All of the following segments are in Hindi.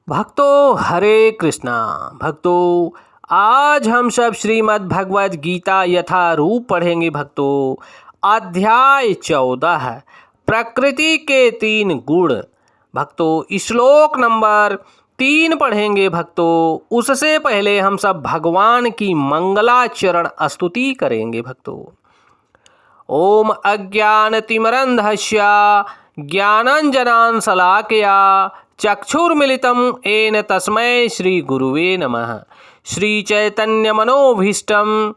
भक्तों हरे कृष्णा। भक्तों आज हम सब श्रीमद् भगवद गीता यथारूप पढ़ेंगे। भक्तों अध्याय 14 प्रकृति के 3 गुण। भक्तों श्लोक नंबर 3 पढ़ेंगे। भक्तों उससे पहले हम सब भगवान की मंगलाचरण स्तुति करेंगे। भक्तों ओम अज्ञानतिमिरन्धस्य ज्ञानाञ्जनाशलाकया चक्षुर्मिलितं येन तस्मै श्रीगुरुवे नमः। श्रीचैतन्यमनोभीष्टं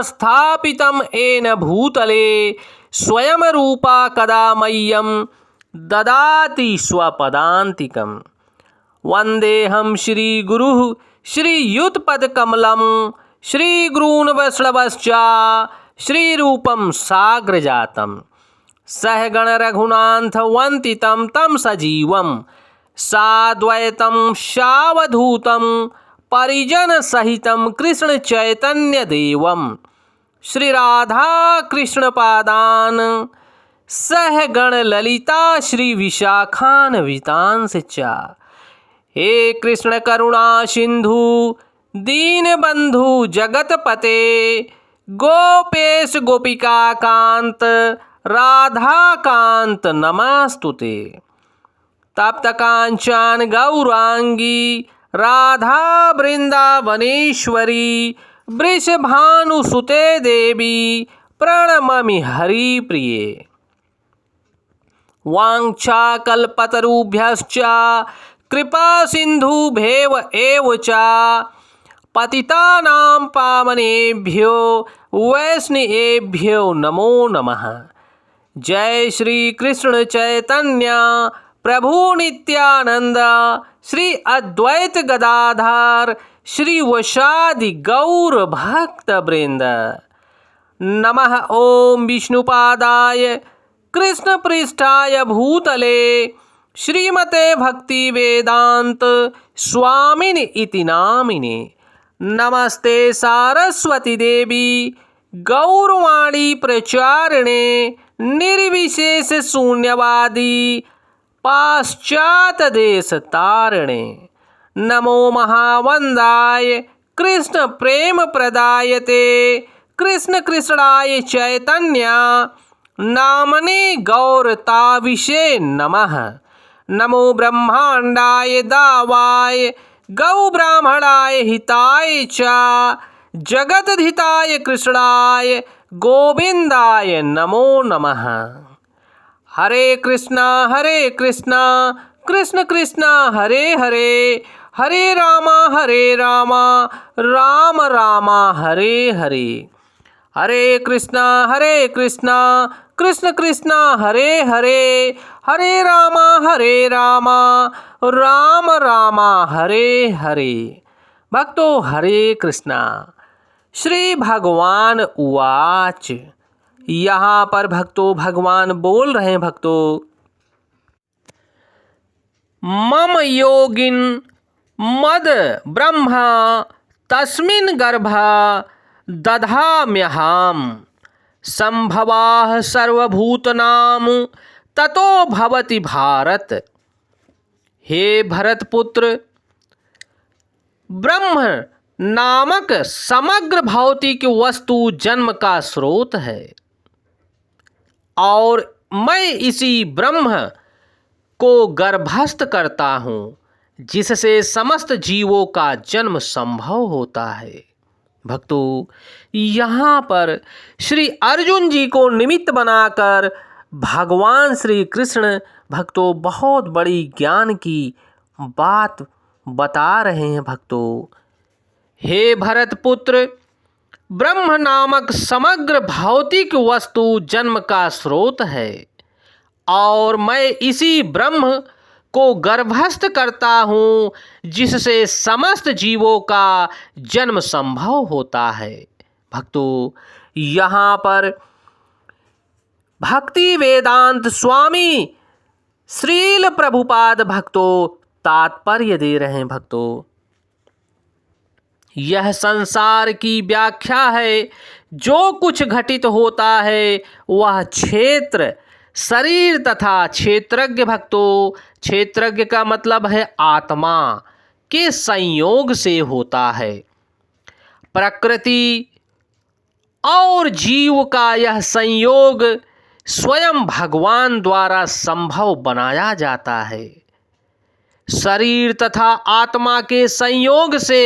स्थापितं येन भूतले स्वयं रूपा कदा मह्यं ददाति स्वपदान्तिकम्। वन्देऽहं श्रीगुरुः श्रीयुतपदकमलं श्रीगुरून् वैष्णवश्च श्रीरूपं साग्रजातं सहगण रघुनाथ वन्दितं तं सजीवं साद्वैतं सावधूतं परिजन सहितं कृष्ण चैतन्य देवं श्रीराधा कृष्ण पादान सहगण ललिता श्री विशाखान वितांस च। हे कृष्ण करुणा सिंधु दीनबंधु जगतपते गोपेश गोपिका कांत राधा कांत नमस्तुते। तप्त कांचन गौरांगी राधा वृंदावनेश्वरी वृषभानुसुते देवी प्रणमामि हरिप्रिये। वाञ्छाकल्पतरुभ्यश्च कृपा सिन्धुभ्येव एव च पतितानां पावनेभ्यो वैष्णवेभ्यो नमो नमः। जय श्री कृष्ण चैतन्य प्रभु नित्यानंद श्री अद्वैत गदाधर श्री वशादि गौर भक्त वृंद। नमः ओम विष्णुपादाय कृष्ण पृष्ठाय भूतले श्रीमते भक्ति वेदांत स्वामिनि इति नामिने। नमस्ते सारस्वती देवी गौरवाणी प्रचारिणे निर्विशेष शून्यवादी पाश्चात देश तारिणे। नमो महावंदाय कृष्ण प्रेम प्रदायते कृष्ण कृष्णाय चैतन्य नामने गौरताविषे नमः। नमो ब्रह्मांडाय दावाय गौ ब्राह्मणाय हिताय च जगद्धिताय कृष्णाय गोविंदाय नमो नमः। हरे कृष्णा कृष्ण कृष्णा हरे हरे हरे रामा राम राम हरे हरे। हरे कृष्णा कृष्ण कृष्णा हरे हरे हरे राम राम राम हरे हरे। भक्तों हरे कृष्णा। श्री भगवान उवाच। यहाँ पर भक्तों भगवान बोल रहे हैं। भक्तों मम योगिन मद ब्रह्मा तस्मिन् गर्भा दधाम्यहम् संभवाः सर्वभूतनां ततो भवति भारत। हे भरतपुत्र ब्रह्म नामक समग्र भौतिक वस्तु जन्म का स्रोत है और मैं इसी ब्रह्म को गर्भस्थ करता हूँ जिससे समस्त जीवों का जन्म संभव होता है। भक्तों यहाँ पर श्री अर्जुन जी को निमित्त बनाकर भगवान श्री कृष्ण भक्तों बहुत बड़ी ज्ञान की बात बता रहे हैं। भक्तों हे भरतपुत्र ब्रह्म नामक समग्र भौतिक वस्तु जन्म का स्रोत है और मैं इसी ब्रह्म को गर्भस्थ करता हूँ जिससे समस्त जीवों का जन्म संभव होता है। भक्तों यहाँ पर भक्ति वेदांत स्वामी श्रील प्रभुपाद भक्तों तात्पर्य दे रहे हैं। भक्तों यह संसार की व्याख्या है। जो कुछ घटित होता है वह क्षेत्र शरीर तथा क्षेत्रज्ञ भक्तों, क्षेत्रज्ञ का मतलब है आत्मा के संयोग से होता है। प्रकृति और जीव का यह संयोग स्वयं भगवान द्वारा संभव बनाया जाता है। शरीर तथा आत्मा के संयोग से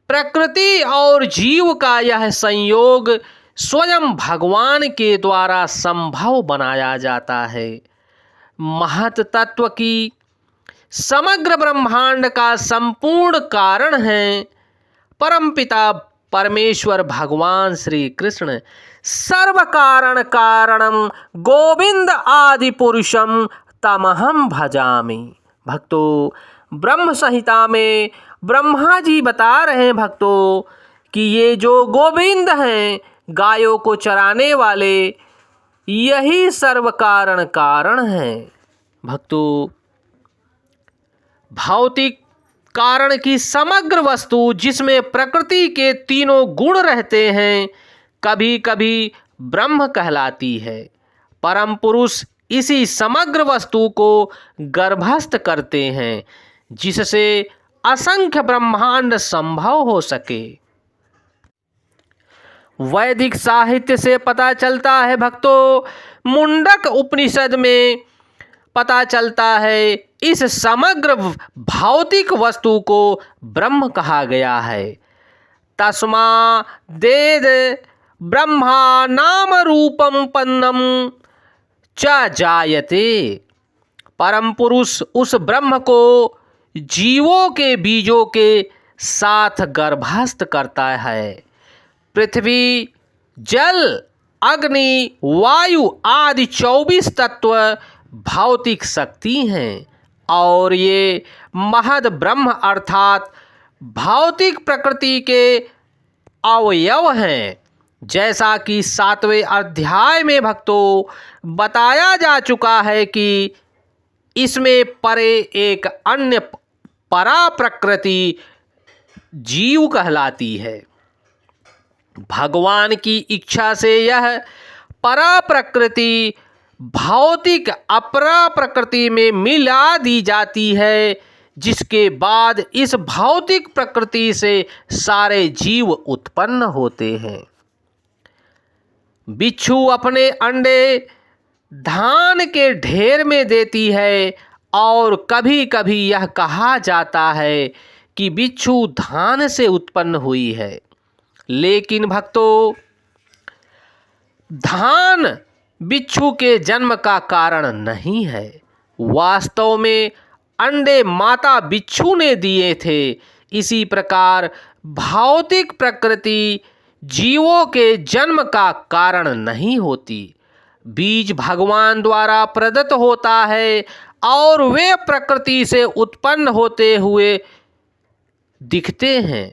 प्रकृति और जीव का यह संयोग स्वयं भगवान के द्वारा संभव बनाया जाता है। महत तत्व की समग्र ब्रह्मांड का संपूर्ण कारण है परमपिता परमेश्वर भगवान श्री कृष्ण। सर्व कारण कारणम गोविंद आदि पुरुषम तमहम भजामि। भक्तों, ब्रह्म संहिता में ब्रह्मा जी बता रहे हैं भक्तों कि ये जो गोविंद हैं, गायों को चराने वाले, यही सर्व कारण हैं। भक्तों, भौतिक कारण की समग्र वस्तु जिसमें प्रकृति के तीनों गुण रहते हैं, कभी कभी ब्रह्म कहलाती है। परम पुरुष इसी समग्र वस्तु को गर्भस्थ करते हैं जिससे असंख्य ब्रह्मांड संभव हो सके। वैदिक साहित्य से पता चलता है भक्तों, मुंडक उपनिषद में पता चलता है इस समग्र भौतिक वस्तु को ब्रह्म कहा गया है। तस्मा देद ब्रह्मा नाम रूपम पन्नम च जायते। परम पुरुष उस ब्रह्म को जीवों के बीजों के साथ गर्भस्थ करता है। पृथ्वी, जल, अग्नि, वायु आदि 24 तत्व भौतिक शक्ति हैं और ये महद ब्रह्म अर्थात भौतिक प्रकृति के अवयव हैं। जैसा कि 7वें अध्याय में भक्तों बताया जा चुका है कि इसमें परे एक अन्य परा प्रकृति जीव कहलाती है। भगवान की इच्छा से यह परा प्रकृति भौतिक अपरा प्रकृति में मिला दी जाती है, जिसके बाद इस भौतिक प्रकृति से सारे जीव उत्पन्न होते हैं। बिच्छू अपने अंडे धान के ढेर में देती है और कभी कभी यह कहा जाता है कि बिच्छू धान से उत्पन्न हुई है, लेकिन भक्तों धान बिच्छू के जन्म का कारण नहीं है। वास्तव में अंडे माता बिच्छू ने दिए थे। इसी प्रकार भौतिक प्रकृति जीवों के जन्म का कारण नहीं होती। बीज भगवान द्वारा प्रदत्त होता है और वे प्रकृति से उत्पन्न होते हुए दिखते हैं।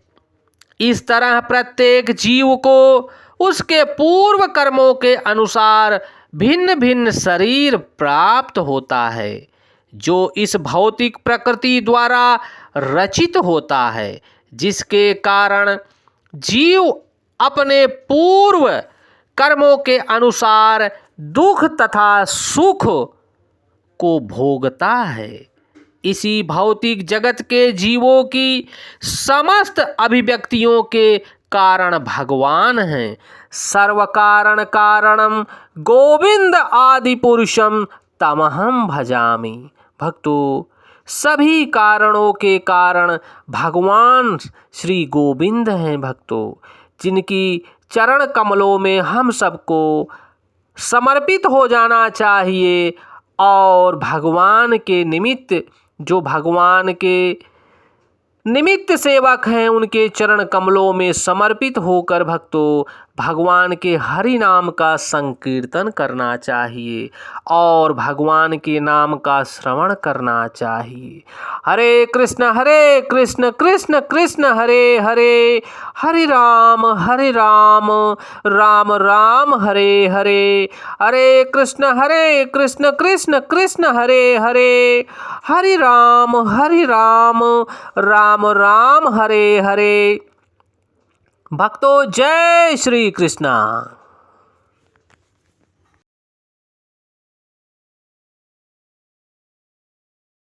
इस तरह प्रत्येक जीव को उसके पूर्व कर्मों के अनुसार भिन्न भिन्न शरीर प्राप्त होता है, जो इस भौतिक प्रकृति द्वारा रचित होता है, जिसके कारण जीव अपने पूर्व कर्मों के अनुसार दुख तथा सुख को भोगता है। इसी भौतिक जगत के जीवों की समस्त अभिव्यक्तियों के कारण भगवान हैं। सर्व कारण कारणम गोविंद आदि पुरुषम तमहम भजामि। भक्तों, सभी कारणों के कारण भगवान श्री गोविंद हैं भक्तों, जिनकी चरण कमलों में हम सबको समर्पित हो जाना चाहिए और भगवान के निमित्त, जो भगवान के निमित्त सेवक हैं, उनके चरण कमलों में समर्पित होकर भक्तों भगवान के हरि नाम का संकीर्तन करना चाहिए और भगवान के नाम का श्रवण करना चाहिए। हरे कृष्ण कृष्ण कृष्ण हरे हरे, हरे राम राम राम हरे हरे, हरे कृष्ण कृष्ण कृष्ण हरे हरे, हरे राम राम राम हरे हरे। भक्तों, जय श्री कृष्णा।